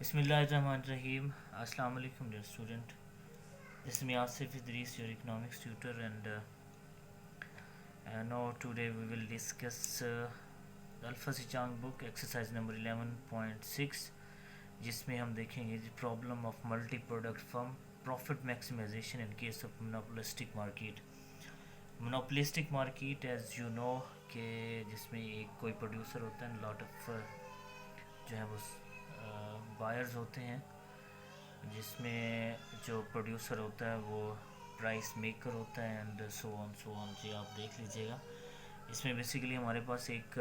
Bismillahirrahmanirrahim. Assalamu alaikum, dear student. This is me Asif Idris, your economics tutor, and now today we will discuss the Alpha Sichang book, exercise number 11.6, जिसमें हम देखेंगे the problem of multi-product firm profit maximization in case of monopolistic market. Monopolistic market, as you know, कि जिसमें एक कोई producer होता है, lot of जो है वो बायर्स होते हैं, जिसमें जो प्रोड्यूसर होता है वो प्राइस मेकर होता है एंड सो ऑन जी आप देख लीजिएगा। इसमें बेसिकली हमारे पास एक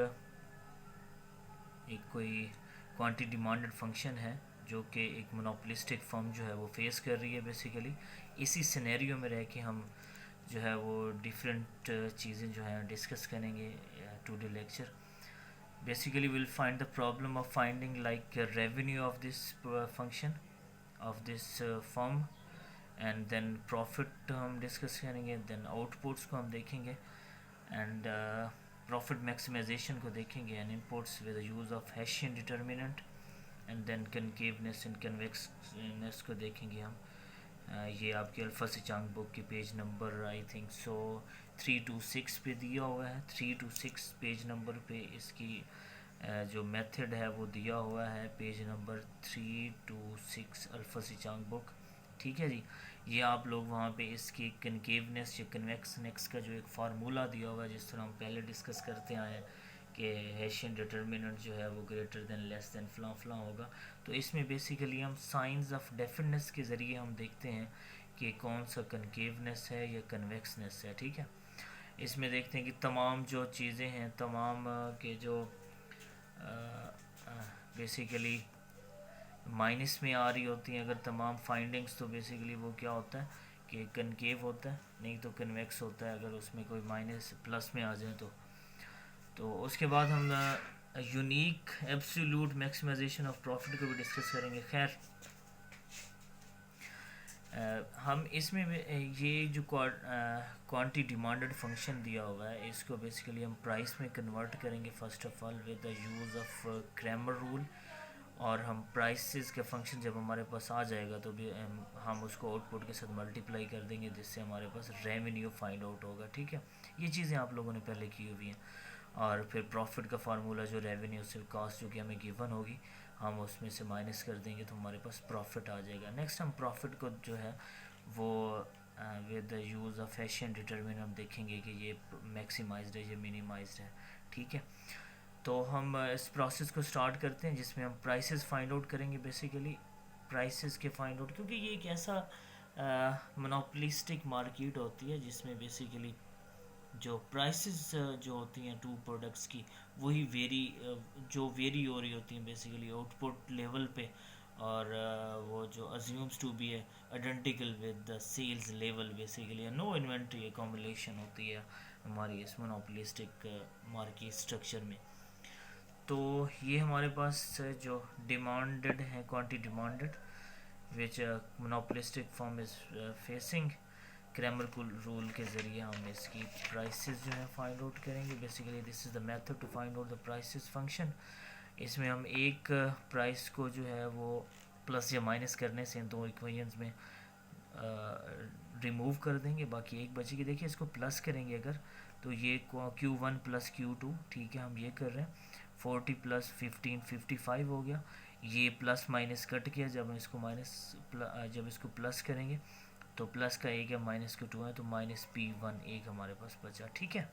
कोई क्वांटिटी डिमांडेड फंक्शन है जो कि एक मोनोपोलिस्टिक फर्म जो है वो फेस कर रही है। बेसिकली इसी सिनेरियो में रह के हम जो है वो डिफरेंट चीज़ें जो है डिस्कस करेंगे today lecture. Basically we'll find the problem of finding like revenue of this function of this firm, and then profit हम डिस्कस करेंगे, then outputs को हम देखेंगे and profit maximization को देखेंगे and inputs with the use of Hessian determinant, and then concaveness and convexness को देखेंगे हम। ये आपके अल्फा सिचांग बुक की page number I think so 326 पे दिया हुआ है। 326 पेज नंबर पे इसकी जो मेथड है वो दिया हुआ है, पेज नंबर 326 अल्फा सिचांग बुक। ठीक है जी, ये आप लोग वहाँ पे इसकी कनकेवनेस या कन्वेक्सनेस का जो एक फार्मूला दिया हुआ है, जिस तरह हम पहले डिस्कस करते आए हैं कि हेशियन डिटर्मिनेंट जो है वो ग्रेटर देन लेस देन फलां फलां होगा। तो इसमें बेसिकली हम साइंस ऑफ डेफिनेटनेस के ज़रिए हम देखते हैं कि कौन सा कनकेवनेस है या कन्वेक्सनेस है। ठीक है, इसमें देखते हैं कि तमाम जो चीज़ें हैं, तमाम के जो बेसिकली माइनस में आ रही होती हैं अगर तमाम फाइंडिंग्स, तो बेसिकली वो क्या होता है कि कनकेव होता है, नहीं तो कन्वेक्स होता है अगर उसमें कोई माइनस प्लस में आ जाए तो उसके बाद हम unique absolute maximization of profit को भी डिस्कस करेंगे। खैर हम इसमें ये जो क्वांटिटी डिमांडेड फंक्शन दिया हुआ है इसको बेसिकली हम प्राइस में कन्वर्ट करेंगे first of all with the use of Cramer rule, और हम प्राइसेस का फंक्शन जब हमारे पास आ जाएगा तो भी हम उसको आउटपुट के साथ मल्टीप्लाई कर देंगे, जिससे हमारे पास रेवेन्यू फाइंड आउट होगा। ठीक है, ये चीज़ें आप लोगों ने पहले की हुई हैं। और फिर प्रॉफिट का फार्मूला जो रेवेन्यू से कॉस्ट जो कि हमें गिवन होगी हम उसमें से माइनस कर देंगे तो हमारे पास प्रॉफिट आ जाएगा। नेक्स्ट हम प्रॉफिट को जो है वो with the use of Hessian determinant हम देखेंगे कि ये मैक्सिमाइज्ड है या मिनिमाइज्ड है। ठीक है, तो हम इस प्रोसेस को स्टार्ट करते हैं जिसमें हम प्राइसेस फाइंड आउट करेंगे। बेसिकली प्राइसेस के फाइंड आउट, क्योंकि ये एक ऐसा मोनोपोलिस्टिक मार्केट होती है जिसमें बेसिकली जो प्राइसेस जो होती हैं टू प्रोडक्ट्स की वही जो वेरी हो रही होती हैं बेसिकली आउटपुट लेवल पे, और वो जो assumes to be identical with the sales level, basically no inventory accumulation होती है हमारी इस मोनोपोलिस्टिक मार्केट स्ट्रक्चर में। तो ये हमारे पास जो डिमांडेड है quantity demanded which monopolistic firm is facing, Cramer rule के ज़रिए हम इसकी प्राइसेस जो है फाइंड आउट करेंगे। Basically this is the method to find out the prices function. इसमें हम एक प्राइस को जो है वो प्लस या माइनस करने से दो इक्वेशंस में रिमूव कर देंगे, बाकी एक बचेगी। देखिए इसको प्लस करेंगे अगर तो ये Q1 प्लस Q2, ठीक है हम ये कर रहे हैं। 40 प्लस 15 55 हो गया। ये प्लस माइनस कट किया, जब इसको जब इसको प्लस करेंगे तो प्लस का एक है माइनस का 2 है, तो माइनस P1 एक हमारे पास बचा। ठीक है,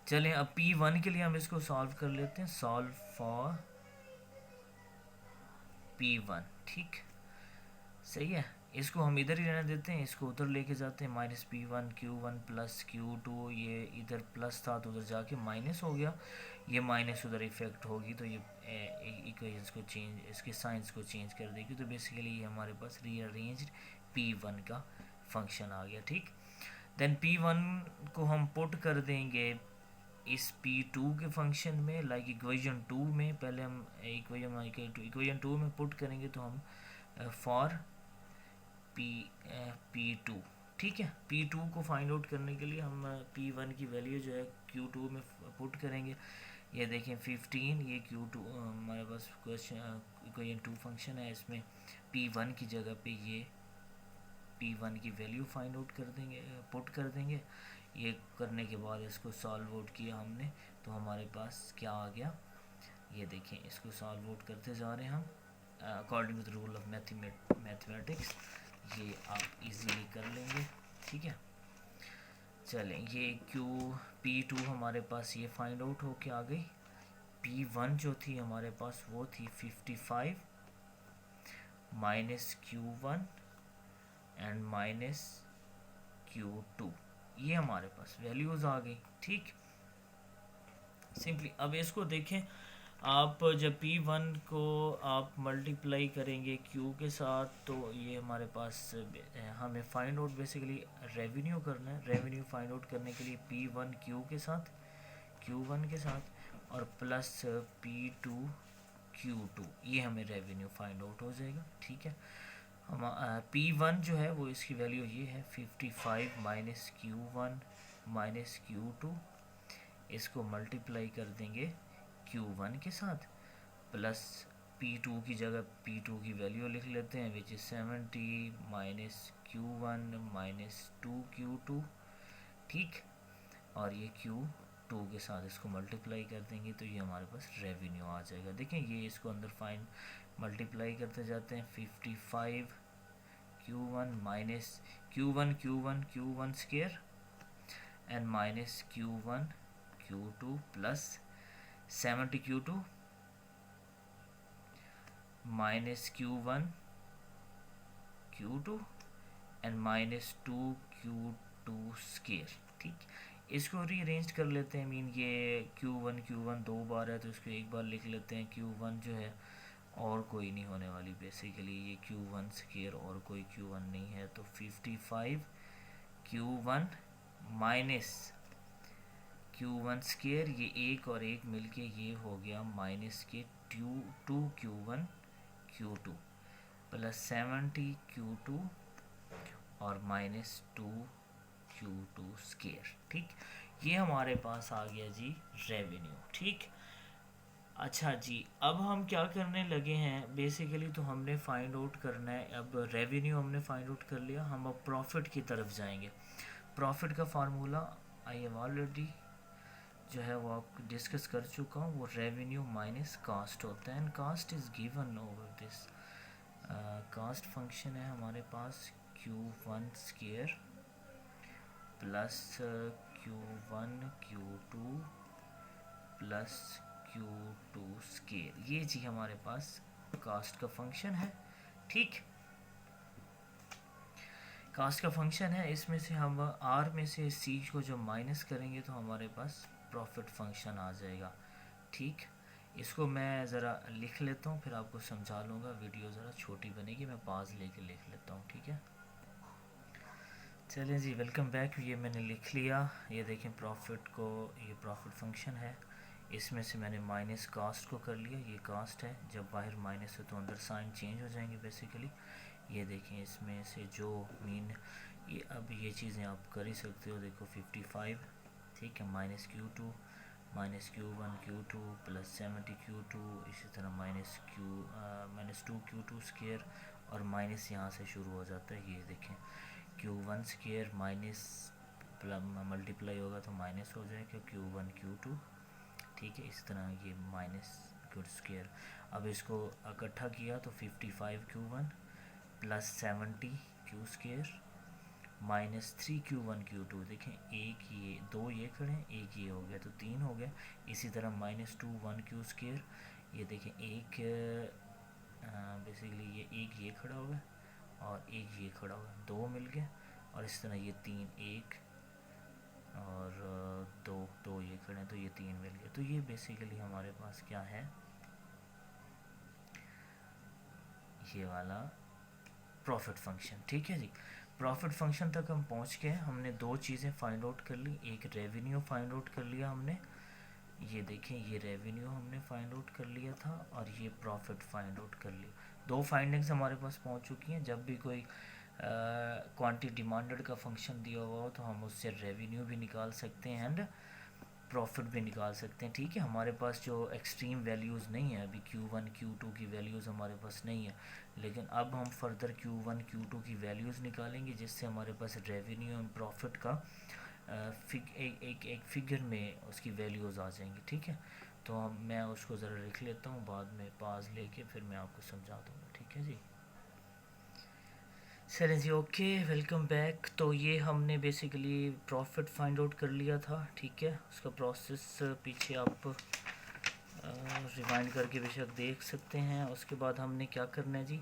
चलें अब P1 के लिए हम इसको सॉल्व कर लेते हैं। सॉल्व फॉर P1, ठीक सही है। इसको हम इधर ही रहने देते हैं, इसको उधर लेके जाते हैं। Minus P1 Q1 plus Q2, ये इधर प्लस था तो उधर जाके माइनस हो गया, ये माइनस उधर इफेक्ट होगी तो ये इक्वेशंस को चेंज, इसके साइंस को चेंज कर देगी। तो बेसिकली ये हमारे पास रीअरेंज्ड P1 का फंक्शन आ गया। ठीक, देन P1 को हम पुट कर देंगे इस P2 के फंक्शन में, लाइक इक्वेशन 2 में। पहले हम इक्वेशन 2 में पुट करेंगे तो हम फॉर P2, ठीक है। P2 को फाइंड आउट करने के लिए हम P1 की वैल्यू जो है Q2 में पुट करेंगे। ये देखें 15, ये Q2 हमारे पास क्वेश्चन कोई 2 फंक्शन है, इसमें P1 की जगह पे ये P1 की वैल्यू फाइंड आउट कर देंगे, पुट कर देंगे। ये करने के बाद इसको सॉल्व आउट किया हमने, तो हमारे पास क्या आ गया, ये देखें, इसको सॉल्व आउट करते जा रहे हैं हम according to the rule of mathematics. ये आप इजीली कर लेंगे, ठीक है। चलें, ये P2 हमारे पास ये फाइंड आउट हो के आ गई। P1 जो थी हमारे पास वो थी 55 minus Q1 and minus Q2, ये हमारे पास वैल्यूज़ आ गई, ठीक। सिंपली अब इसको देखें, आप जब P1 को आप मल्टीप्लाई करेंगे Q के साथ, तो ये हमारे पास हमें फाइंड आउट बेसिकली रेवेन्यू करना है। रेवेन्यू फाइंड आउट करने के लिए P1 Q के साथ, Q1 के साथ और प्लस P2 Q2, ये हमें रेवेन्यू फाइंड आउट हो जाएगा, ठीक है। हम P1 जो है वो इसकी वैल्यू ये है 55 माइनस Q1 माइनस Q2, इसको मल्टीप्लाई कर देंगे Q1 के साथ, प्लस P2 की जगह P2 की वैल्यू लिख लेते हैं which is 70 minus Q1 minus 2Q2, ठीक। और ये Q2 के साथ इसको मल्टीप्लाई कर देंगे, तो ये हमारे पास रेवेन्यू आ जाएगा। देखें, ये इसको अंदर फाइन मल्टीप्लाई करते जाते हैं, 55 Q1 minus Q1 square and minus Q2 plus 70 Q2 minus Q2 and minus 2Q2 square, ठीक। इसको रीअरेंज कर लेते हैं, मीन ये Q1 दो बार है तो इसको एक बार लिख लेते हैं। Q1 जो है और कोई नहीं होने वाली, बेसिकली ये Q1 स्क्वायर और कोई Q1 नहीं है, तो 55 Q1 माइनस Q1 स्क्वायर, ये एक और एक मिलके ये हो गया माइनस के 2Q1 Q2 प्लस 70 Q2 और माइनस 2Q2 स्क्वायर, ठीक। ये हमारे पास आ गया जी रेवेन्यू, ठीक। अच्छा जी, अब हम क्या करने लगे हैं, बेसिकली तो हमने फाइंड आउट करना है, अब रेवेन्यू हमने फाइंड आउट कर लिया, हम अब प्रॉफिट की तरफ जाएंगे। प्रॉफिट का फार्मूला आई हैव ऑलरेडी जो है वो आप डिस्कस कर चुका हूँ, वो रेवेन्यू माइनस कास्ट होता है, and cost is given over this. Cost function है हमारे पास Q1 square plus Q1 Q2 plus Q2 square, ये जी हमारे पास कास्ट का फंक्शन है, ठीक। कास्ट का फंक्शन है, इसमें से हम R में से C को जब माइनस करेंगे तो हमारे पास प्रॉफिट फंक्शन आ जाएगा, ठीक। इसको मैं ज़रा लिख लेता हूँ, फिर आपको समझा लूँगा, वीडियो ज़रा छोटी बनेगी, मैं पास लेके लिख लेता हूँ, ठीक है। चलें जी, वेलकम बैक। ये मैंने लिख लिया, ये देखें प्रॉफिट को, ये प्रॉफिट फंक्शन है, इसमें से मैंने माइनस कास्ट को कर लिया, ये कास्ट है, जब बाहर माइनस है तो अंदर साइन चेंज हो जाएंगे बेसिकली। ये देखें, इसमें से जो मीन ये अब ये चीज़ें आप कर ही सकते हो, देखो 55, ठीक है, minus Q2 minus Q1 Q2 plus 70 Q2, इसी तरह माइनस 2Q2 स्क्वायर और माइनस यहाँ से शुरू हो जाता है। ये देखें Q1 स्क्वायर माइनस मल्टीप्लाई होगा तो माइनस हो जाएगा Q1 Q2, ठीक है। इस तरह ये माइनस Q स्क्वायर, अब इसको इकट्ठा किया तो 55 Q1 plus 70 Q square minus 3Q1 Q2, देखें एक ये दो ये खड़े हैं, एक ये हो गया तो 3 हो गया। इसी तरह माइनस 2 Q स्क्वायर, ये देखें एक बेसिकली ये एक ये खड़ा होगा और एक ये खड़ा होगा, 2 मिल गए। और इस तरह ये 3 1 और 2 ये खड़े हैं तो ये 3 मिल गए। तो ये बेसिकली हमारे पास क्या है, ये वाला प्रॉफिट फंक्शन, ठीक है जी। प्रॉफिट फंक्शन तक हम पहुंच गए, हमने दो चीज़ें फाइंड आउट कर ली, एक रेवेन्यू फाइंड आउट कर लिया हमने, ये देखें ये रेवेन्यू हमने फाइंड आउट कर लिया था और ये प्रॉफिट फाइंड आउट कर लिया। दो फाइंडिंग्स हमारे पास पहुंच चुकी हैं। जब भी कोई क्वांटिटी डिमांडेड का फंक्शन दिया हुआ हो तो हम उससे रेवेन्यू भी निकाल सकते हैं एंड प्रॉफिट भी निकाल सकते हैं। ठीक है, हमारे पास जो एक्सट्रीम वैल्यूज़ नहीं है अभी, Q1 Q2 की वैल्यूज़ हमारे पास नहीं है, लेकिन अब हम फर्दर Q1 Q2 की वैल्यूज़ निकालेंगे, जिससे हमारे पास रेवेन्यू एंड प्रॉफिट का एक फिगर में उसकी वैल्यूज़ आ जाएंगी। ठीक है, तो मैं उसको ज़रा लिख लेता हूँ, बाद में पास लेके फिर मैं आपको समझा दूँगा। ठीक है जी, चलें जी, ओके, वेलकम बैक। तो ये हमने बेसिकली प्रॉफिट फाइंड आउट कर लिया था। ठीक है, उसका प्रोसेस पीछे आप रिवाइंड करके बेशक देख सकते हैं। उसके बाद हमने क्या करना है जी,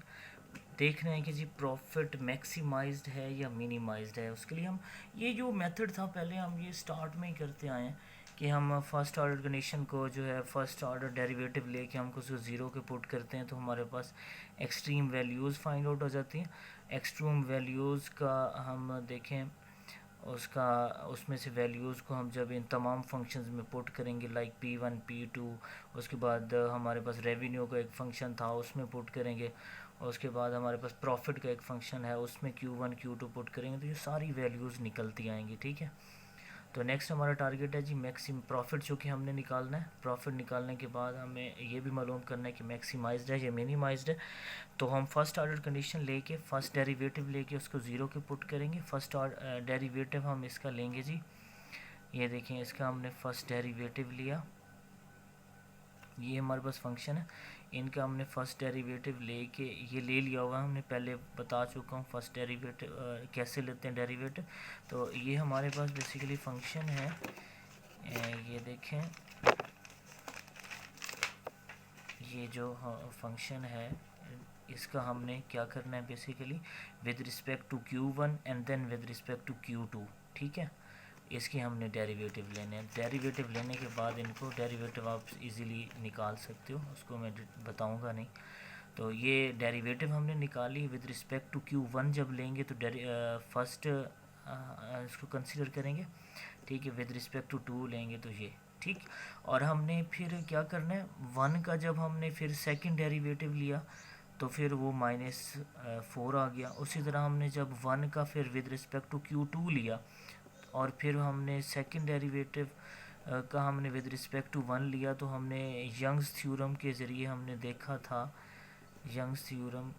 देखना है कि जी प्रॉफिट मैक्सिमाइज्ड है या मिनिमाइज्ड है। उसके लिए हम ये जो मेथड था पहले हम ये स्टार्ट में ही करते आए हैं कि हम फर्स्ट ऑर्डर कंडीशन को जो है फर्स्ट ऑर्डर डेरिवेटिव लेके हमको उसको ज़ीरो के पुट करते हैं, तो हमारे पास एक्सट्रीम वैल्यूज़ फाइंड आउट हो जाती हैं। एक्सट्रीम वैल्यूज़ का हम देखें उसका, उसमें से वैल्यूज़ को हम जब इन तमाम फंक्शंस में पुट करेंगे लाइक P1 P2, उसके बाद हमारे पास रेवेन्यू का एक फ़ंक्शन था उसमें पुट करेंगे, और उसके बाद हमारे पास प्रॉफिट का एक फ़ंक्शन है उसमें Q1 Q2 पुट करेंगे, तो ये सारी वैल्यूज़ निकलती आएंगी। ठीक है, तो नेक्स्ट हमारा टारगेट है जी मैक्सिमम प्रॉफिट, जो कि हमने निकालना है। प्रॉफिट निकालने के बाद हमें ये भी मालूम करना है कि मैक्सिमाइज्ड है या मिनिमाइज्ड है। तो हम फर्स्ट ऑर्डर कंडीशन लेके फर्स्ट डेरिवेटिव लेके उसको ज़ीरो के पुट करेंगे। फर्स्ट डेरिवेटिव हम इसका लेंगे जी, ये देखें, इसका हमने फर्स्ट डेरिवेटिव लिया, ये हमारे पास फंक्शन है, इनका हमने फर्स्ट डेरिवेटिव लेके ये ले लिया हुआ है, हमने पहले बता चुका हूँ फर्स्ट डेरिवेटिव कैसे लेते हैं डेरिवेटिव। तो ये हमारे पास बेसिकली फंक्शन है, ये देखें, ये जो फंक्शन है इसका हमने क्या करना है basically with respect to Q1 and then with respect to Q2। ठीक है, इसके हमने डेरिवेटिव लेने हैं। डेरिवेटिव लेने के बाद इनको डेरिवेटिव आप इजीली निकाल सकते हो, उसको मैं बताऊंगा नहीं। तो ये डेरिवेटिव हमने निकाली विद रिस्पेक्ट टू Q1, जब लेंगे तो फर्स्ट इसको कंसिडर करेंगे। ठीक है, विद रिस्पेक्ट टू 2 लेंगे तो ये, ठीक। और हमने फिर क्या करना है, 1 का जब हमने फिर सेकंड डेरिवेटिव लिया तो फिर वो -4 आ गया। उसी तरह हमने जब 1 का फिर विद रिस्पेक्ट टू Q2 लिया और फिर हमने सेकंड डेरिवेटिव का हमने विद रिस्पेक्ट टू 1 लिया, तो हमने यंग्स थ्योरम के ज़रिए हमने देखा था, यंग्स थ्योरम,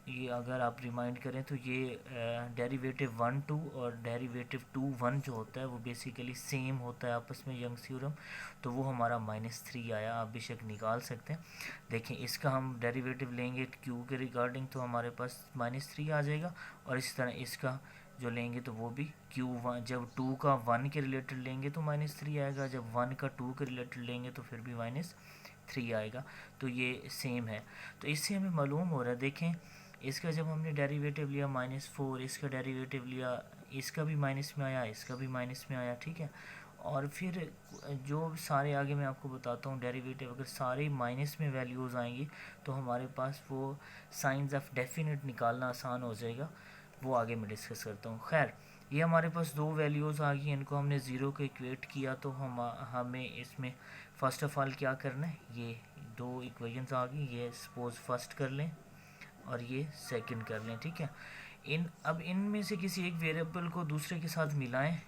ये अगर आप रिमाइंड करें तो ये डेरिवेटिव 1 2 और डेरिवेटिव 2 1 जो होता है वो बेसिकली सेम होता है आपस में, यंग्स थ्योरम। तो वो हमारा -3 आया, आप बेशक निकाल सकते हैं। देखें, इसका हम डेरिवेटिव लेंगे Q के रिगार्डिंग तो हमारे पास -3 आ जाएगा, और इस तरह इसका जो लेंगे तो वो भी Q1, जब 2 का 1 के रिलेटेड लेंगे तो -3 आएगा, जब 1 का 2 के रिलेटेड लेंगे तो फिर भी -3 आएगा। तो ये सेम है, तो इससे हमें मालूम हो रहा है, देखें इसका जब हमने डेरिवेटिव लिया -4, इसका डेरिवेटिव लिया, इसका भी माइनस में आया, इसका भी माइनस में आया। ठीक है, और फिर जो सारे आगे मैं आपको बताता हूँ डेरिवेटिव, अगर सारे माइनस में वैल्यूज़ आएंगी तो हमारे पास वो साइंस ऑफ डेफिनेट निकालना आसान हो जाएगा, वो आगे मैं डिस्कस करता हूँ। खैर, ये हमारे पास दो वैल्यूज़ आ गई, इनको हमने ज़ीरो को इक्वेट किया, तो हमें इसमें फ़र्स्ट ऑफ़ ऑल क्या करना है, ये दो इक्वेशंस आ गई, ये सपोज़ फर्स्ट कर लें और ये सेकंड कर लें। ठीक है, अब इनमें से किसी एक वेरिएबल को दूसरे के साथ मिलाएं,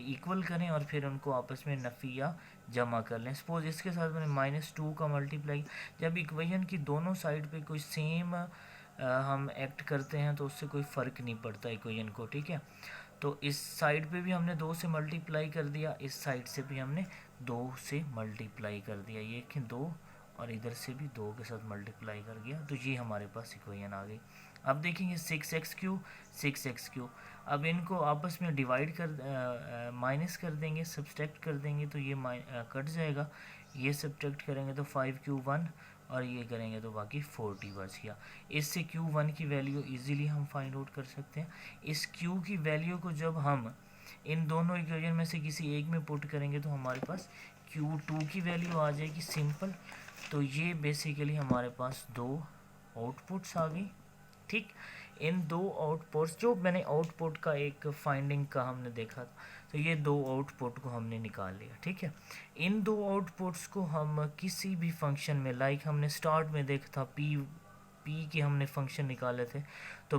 इक्वल करें और फिर उनको आपस में नफ़ी या जमा कर लें। सपोज़ इसके साथ मैंने -2 का मल्टीप्लाई, जब इक्वेशन की दोनों साइड पे कोई सेम हम एक्ट करते हैं तो उससे कोई फ़र्क नहीं पड़ता इक्वेशन को। ठीक है, तो इस साइड पे भी हमने 2 से मल्टीप्लाई कर दिया, इस साइड से भी हमने 2 से मल्टीप्लाई कर दिया, ये कि 2, और इधर से भी 2 के साथ मल्टीप्लाई कर गया, तो ये हमारे पास इक्वेशन आ गई। अब देखेंगे 6x3 6x3, अब इनको आपस में डिवाइड कर माइनस कर देंगे, सब्सट्रैक्ट कर देंगे, तो ये कट जाएगा, ये सब्ट्रैक्ट करेंगे तो 5q1 और ये करेंगे तो बाकी 40 बच गया। इससे Q1 की वैल्यू इजीली हम फाइंड आउट कर सकते हैं। इस Q की वैल्यू को जब हम इन दोनों इक्वेशन में से किसी एक में पुट करेंगे तो हमारे पास Q2 की वैल्यू आ जाएगी, सिंपल। तो ये बेसिकली हमारे पास दो आउटपुट्स आ गई। ठीक, इन दो आउटपुट्स, जो मैंने आउटपुट का एक फाइंडिंग का हमने देखा था, तो ये दो आउटपुट को हमने निकाल लिया। ठीक है, इन दो आउटपुट्स को हम किसी भी फंक्शन में, लाइक हमने स्टार्ट में देखा था पी के हमने फंक्शन निकाले थे, तो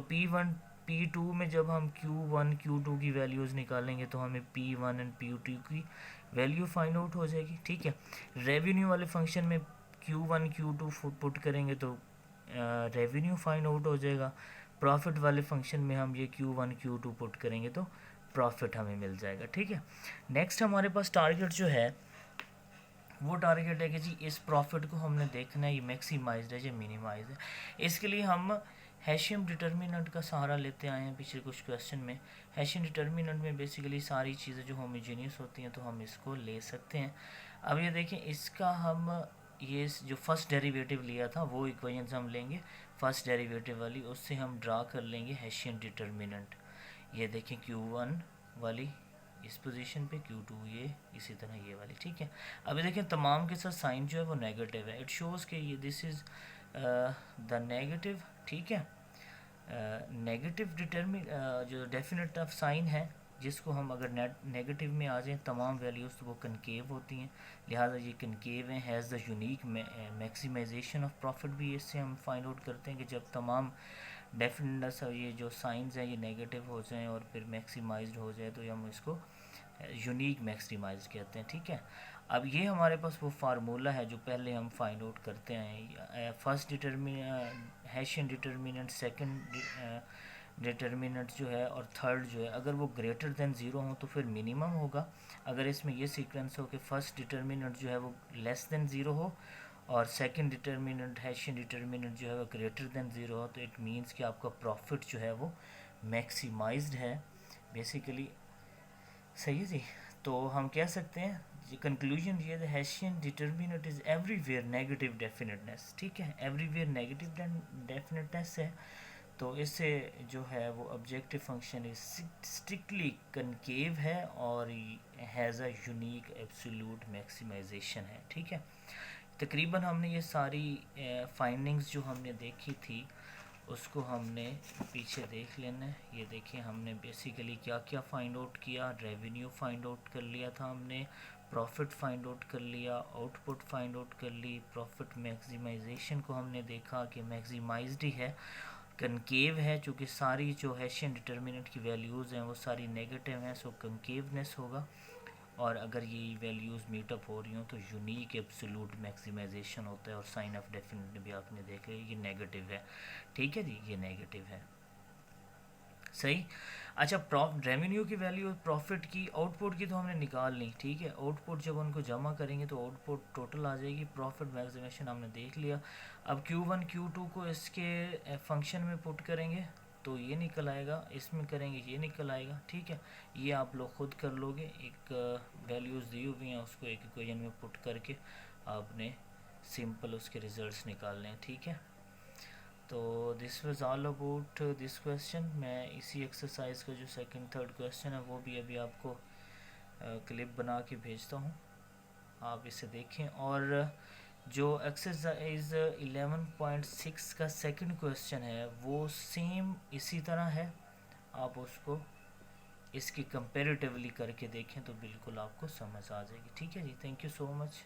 P2 में जब हम Q1 Q2 की वैल्यूज़ निकालेंगे तो हमें P1 एंड P2 की वैल्यू फाइंड आउट हो जाएगी, ठीक है। रेवेन्यू वाले फंक्शन में Q1 Q2 पुट करेंगे तो रेवेन्यू फाइंड आउट हो जाएगा। प्रॉफिट वाले फंक्शन में हम ये Q1 Q2 पुट करेंगे तो प्रॉफिट हमें मिल जाएगा, ठीक है। नेक्स्ट हमारे पास टारगेट जो है वो टारगेट है कि जी इस प्रॉफिट को हमने देखना है ये मैक्सिमाइज्ड है या मिनिमाइज है। इसके लिए हम हैशियम डिटर्मिनेंट का सहारा लेते आए हैं पिछले कुछ क्वेश्चन में। हैशियम डिटर्मिनेंट में बेसिकली सारी चीज़ें जो होमोजेनियस होती हैं तो हम इसको ले सकते हैं। अब ये देखें, इसका हम ये जो फर्स्ट डेरिवेटिव लिया था वो इक्वेशन हम लेंगे फर्स्ट डेरिवेटिव वाली, उससे हम ड्रा कर लेंगे हैशियन डिटर्मिनेंट। ये देखें Q1 वाली इस पोजीशन पे, Q2 ये इसी तरह ये वाली, ठीक है। अभी देखें तमाम के साथ साइन जो है वो नेगेटिव है। इट शोज़ कि ये दिस इज़ द नेगेटिव, ठीक है। नेगेटिव जो डेफिनेट ऑफ साइन है जिसको हम अगर नेगेटिव में आ जाएं तमाम वैल्यूज़ तो वो कनकेव होती हैं, लिहाजा ये कनकेव हैं। Has the unique maximization of profit भी इससे हम फाइंड आउट करते हैं कि जब तमाम डेफिनेटनेस ये जो साइंस हैं ये नेगेटिव हो जाएं और फिर मैक्सिमाइज्ड हो जाए तो हम इसको यूनिक मैक्सिमाइज कहते हैं, ठीक है। अब ये हमारे पास वो फार्मूला है जो पहले हम फाइंड आउट करते हैं। फर्स्ट हैशियन डिटर्मिनेंट, सेकंड डिटर्मिनेंट जो है और थर्ड जो है, अगर वो ग्रेटर देन ज़ीरो हो तो फिर मिनिमम होगा। अगर इसमें ये सीक्वेंस हो कि फर्स्ट डिटर्मिनेंट जो है वो लेस देन ज़ीरो हो और सेकंड डिटर्मिनेंट हैशियन डिटर्मिनेंट जो है वो ग्रेटर देन ज़ीरो हो तो इट मीन्स कि आपका प्रॉफिट जो है वो मैक्सिमाइज्ड है बेसिकली, सही है जी। तो हम कह सकते हैं कंक्लूजन ये the Hessian determinant is everywhere negative definiteness, ठीक है। एवरीवेयर नेगेटिव डेफिनेटनेस है तो इससे जो है वो objective function is strictly concave है और has a unique absolute maximization है, ठीक है। तकरीबन हमने ये सारी फाइंडिंग्स जो हमने देखी थी उसको हमने पीछे देख लेना है। ये देखिए हमने बेसिकली क्या क्या फाइंड आउट किया। रेवेन्यू फाइंड आउट कर लिया था हमने, प्रॉफिट फाइंड आउट कर लिया, आउटपुट फाइंड आउट कर ली, प्रॉफिट मैक्सिमाइजेशन को हमने देखा कि मैक्सिमाइज्ड ही है, कनकेव है चूँकि सारी जो हैशियन डिटर्मिनेंट की वैल्यूज़ हैं वो सारी नेगेटिव हैं सो कनकेवनेस होगा, और अगर ये वैल्यूज़ मीटअप हो रही हों तो यूनिक एब्सोल्यूट मैक्सिमाइजेशन होता है। और साइन ऑफ डेफिनेट भी आपने देख लिया ये नेगेटिव है, ठीक है जी, ये नेगेटिव है, सही। अच्छा, रेवेन्यू की वैल्यू प्रॉफिट की आउटपुट की तो हमने निकाल ली, ठीक है। आउटपुट जब उनको जमा करेंगे तो आउटपुट टोटल आ जाएगी। प्रॉफिट मैक्सिमेशन हमने देख लिया। अब Q1 Q2 को इसके फंक्शन में पुट करेंगे तो ये निकल आएगा, इसमें करेंगे ये निकल आएगा, ठीक है। ये आप लोग खुद कर लोगे, एक वैल्यूज़ दी हुई हैं उसको एक इक्वेशन में पुट करके आपने सिंपल उसके रिजल्ट्स निकालने हैं, ठीक है। तो this was all about this question. मैं इसी एक्सरसाइज का जो सेकंड थर्ड क्वेश्चन है वो भी अभी आपको क्लिप बना के भेजता हूँ, आप इसे देखें। और जो एक्सरसाइज 11.6 का सेकंड क्वेश्चन है वो सेम इसी तरह है, आप उसको इसकी कंपेरेटिवली करके देखें तो बिल्कुल आपको समझ आ जाएगी, ठीक है जी। Thank you so much.